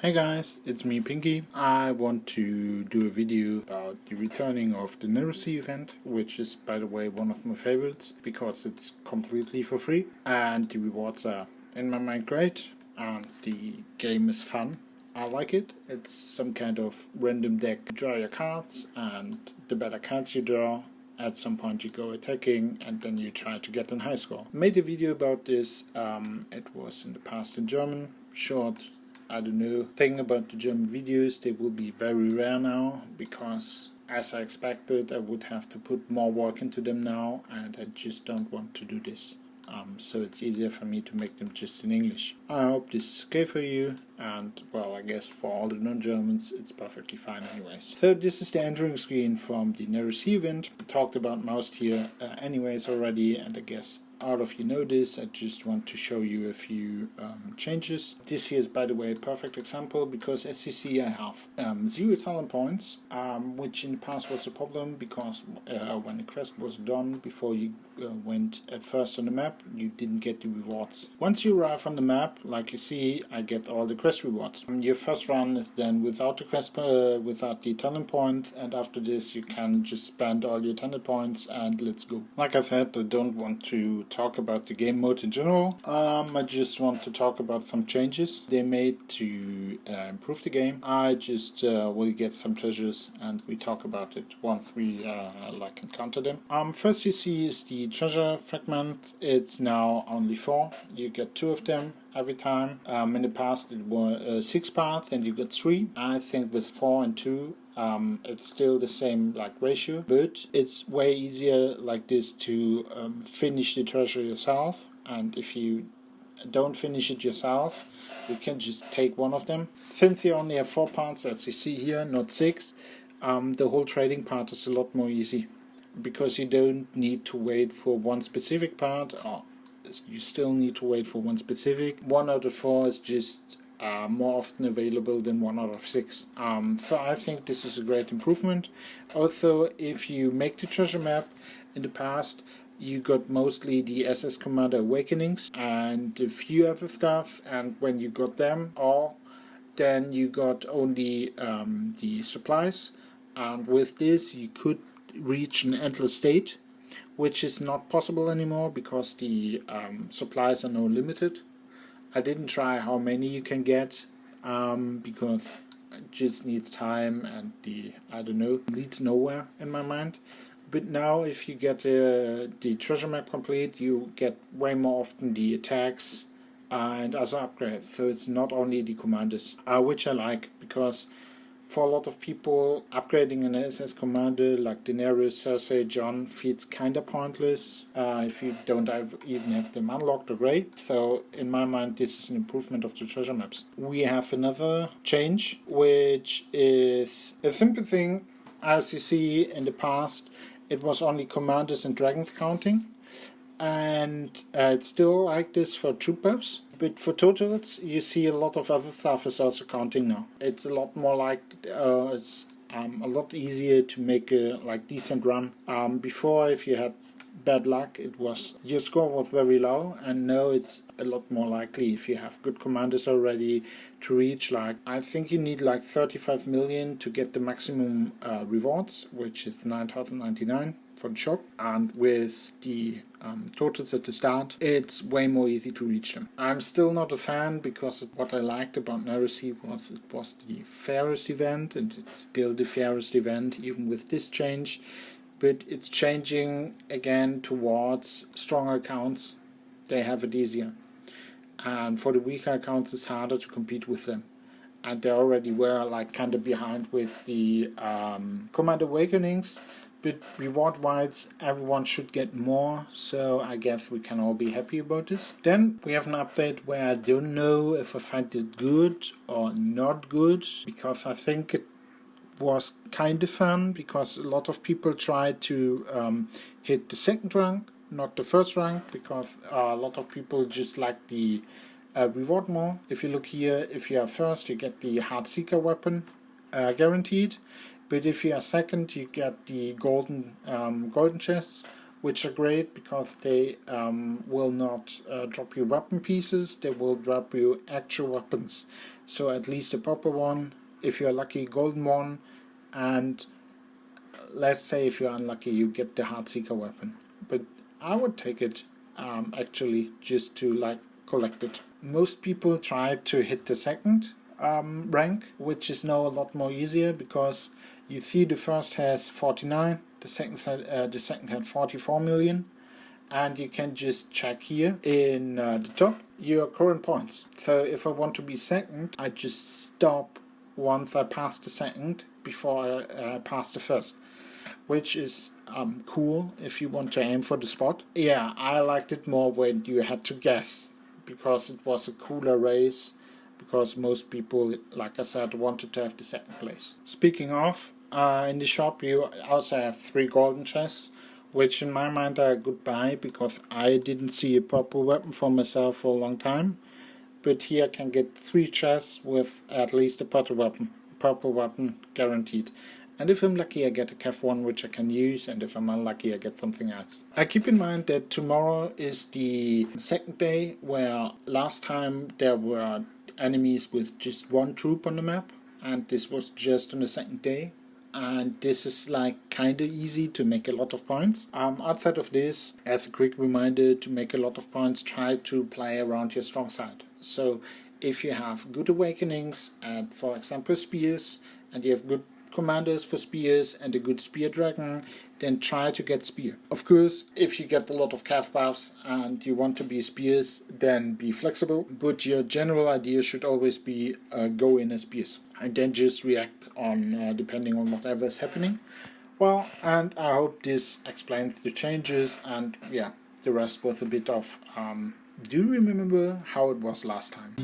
Hey guys, it's me Pinky. I want to do a video about the returning of the Nerusi event, which is by the way one of my favorites because it's completely for free and the rewards are in my mind great and the game is fun. I like it. It's some kind of random deck. You draw your cards and the better cards you draw, at some point you go attacking and then you try to get a high score. Made a video about this, it was in the past in German, short, I don't know, thing about the German videos. They will be very rare now because as I expected I would have to put more work into them now and I just don't want to do this. So it's easier for me to make them just in English. I hope this is okay for you and well, I guess for all the non-Germans it's perfectly fine anyways. So this is the entering screen from the Nerusi event. I talked about Mouse here anyways already and I guess all of you know this. I just want to show you a few changes. This here is by the way a perfect example because as you see I have 0 talent points, which in the past was a problem because when the quest was done before you went at first on the map you didn't get the rewards. Once you arrive on the map, like you see, I get all the quest rewards. Your first run is then without the quest, without the talent point, and after this you can just spend all your talent points and let's go. Like I said, I don't want to talk about the game mode in general. I just want to talk about some changes they made to improve the game. I just will get some treasures and we talk about it once we encounter them. First you see is the treasure fragment. It's now only 4. You get 2 of them every time. In the past it was 6 parts and you got 3. I think with 4 and 2 it's still the same ratio, but it's way easier like this to finish the treasure yourself, and if you don't finish it yourself you can just take one of them. Since you only have 4 parts as you see here, not 6, the whole trading part is a lot more easy because you don't need to wait for one specific part, or you still need to wait for one specific. 1 out of 4 is just more often available than 1 out of 6. So I think this is a great improvement. Also, if you make the treasure map, in the past you got mostly the SS Commander Awakenings and a few other stuff, and when you got them all, then you got only the supplies, and with this you could reach an endless state, which is not possible anymore because the supplies are now limited. I didn't try how many you can get because it just needs time and leads nowhere in my mind. But now if you get the treasure map complete, you get way more often the attacks and other upgrades. So it's not only the commanders, which I like because for a lot of people, upgrading an SS commander like Daenerys, Cersei, Jon feels kinda pointless if you don't even have them unlocked or great. So in my mind, this is an improvement of the treasure maps. We have another change, which is a simple thing. As you see in the past, it was only commanders and dragons counting, and it's still like this for troop buffs. But for totals, you see a lot of other stuff is also counting now. It's a lot more it's a lot easier to make a decent run. Before, if you had bad luck, your score was very low, and now it's a lot more likely if you have good commanders already to reach I think you need 35 million to get the maximum rewards, which is 9,099 for the shop, and with the totals at the start it's way more easy to reach them. I'm still not a fan because what I liked about Nerusi was it was the fairest event, and it's still the fairest event even with this change, but it's changing again towards stronger accounts. They have it easier, and for the weaker accounts it's harder to compete with them, and they already were kind of behind with the Commander Awakenings. But reward-wise, everyone should get more, so I guess we can all be happy about this. Then we have an update where I don't know if I find this good or not good, because I think it was kind of fun, because a lot of people tried to hit the 2nd rank, not the 1st rank, because a lot of people just like the reward more. If you look here, if you are 1st, you get the Heartseeker weapon guaranteed. But if you are 2nd, you get the golden chests, which are great because they will not drop you weapon pieces, they will drop you actual weapons. so at least a purple one, if you're lucky, golden one, and let's say if you're unlucky, you get the Heartseeker weapon. But I would take it actually just to like collect it. Most people try to hit the second rank, which is now a lot more easier, because you see the first has 49, the second had 44 million, and you can just check here in the top your current points. So if I want to be second, I just stop once I pass the second before I pass the first, which is cool if you want to aim for the spot. Yeah, I liked it more when you had to guess, because it was a cooler race, because most people, like I said, wanted to have the second place. Speaking of, in the shop you also have 3 golden chests, which in my mind are a good buy, because I didn't see a purple weapon for myself for a long time. But here I can get 3 chests with at least a purple weapon guaranteed. And if I'm lucky, I get a Cav 1 which I can use, and if I'm unlucky, I get something else. I keep in mind that tomorrow is the second day, where last time there were enemies with just 1 troop on the map, and this was just on the second day. And this is like kinda easy to make a lot of points. Outside of this, as a quick reminder, to make a lot of points, try to play around your strong side. So if you have good awakenings and, for example, spears, and you have good commanders for spears and a good spear dragon, then try to get spear. Of course, if you get a lot of calf buffs and you want to be spears, then be flexible, but your general idea should always be go in as spears and then just react on depending on whatever is happening. Well, and I hope this explains the changes, and yeah, the rest was a bit of do you remember how it was last time?